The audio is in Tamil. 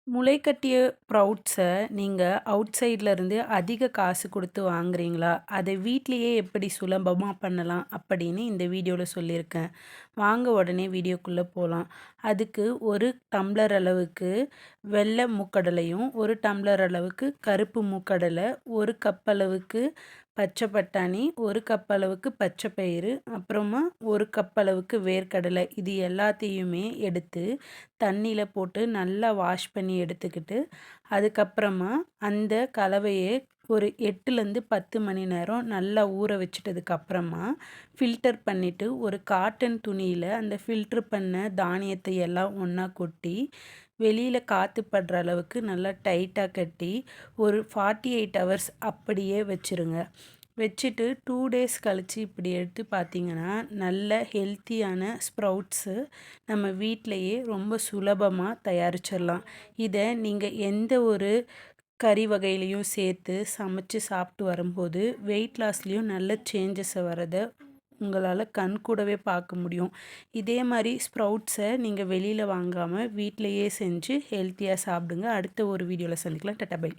முளைக்கட்டிய ஸ்ப்ரவுட்ஸ நீங்க அவுட் சைட்ல இருந்து அதிக காசு குடுத்து வாங்குறீங்களா? அத வீட்லயே எப்படி சுலபமா பண்ணலாம்? அப்படின்னு இந்த வீடியோல சொல்லியிருக்கேன். வாங்க உடனே வீடியோக்குள்ள போலாம். அதுக்கு 1 டம்ளர் அளவுக்கு வெள்ள மூக்கடலையும், 1 டம்ளர் அளவுக்கு கருப்பு மூக்கடலை, 1 கப் அளவுக்கு பச்சை பட்டாணி, 1 கப் அளவுக்கு பச்சை பயிறு, அப்புறமா 1 கப் அளவுக்கு வேர்க்கடலை இது எல்லாத்தையுமே எடுத்து தண்ணியில போட்டு நல்லா வாஷ் பண்ணி எடுத்துக்கிட்டு, அதுக்கப்புறமா அந்த கலவையை ஒரு 8லேருந்து 10 மணி நேரம் நல்லா ஊற வச்சுட்டதுக்கு அப்புறமா, ஃபில்டர் பண்ணிட்டு ஒரு காட்டன் துணியில அந்த ஃபில்டர் பண்ண தானியத்தை எல்லாம் ஒண்ணா கொட்டி, வெளியில காத்து படுற அளவுக்கு நல்லா டைட்டா கட்டி, ஒரு 48 ஹவர்ஸ் அப்படியே வச்சுருங்க. வச்சுட்டு 2 டேஸ் கழிச்சு இப்படி எடுத்து பார்த்தீங்கன்னா, நல்ல ஹெல்த்தியான ஸ்ப்ரவுட்ஸு நம்ம வீட்லயே ரொம்ப சுலபமா தயாரிச்சிடலாம். இத நீங்க எந்த ஒரு கறி வகையிலயும் சேர்த்து சமைச்சு சாப்பிட்டு வரும்போது, வெயிட் லாஸ்லயும் நல்ல சேஞ்சஸ வரத உங்களால கண்கூடவே பார்க்க முடியும். இதே மாரி ஸ்ப்ரவுட்ஸ நீங்க வெளியில வாங்காம வீட்லயே செஞ்சு ஹெல்த்தியா சாப்பிடுங்க. அடுத்த ஒரு வீடியோல சந்திக்கலாம். Tata by.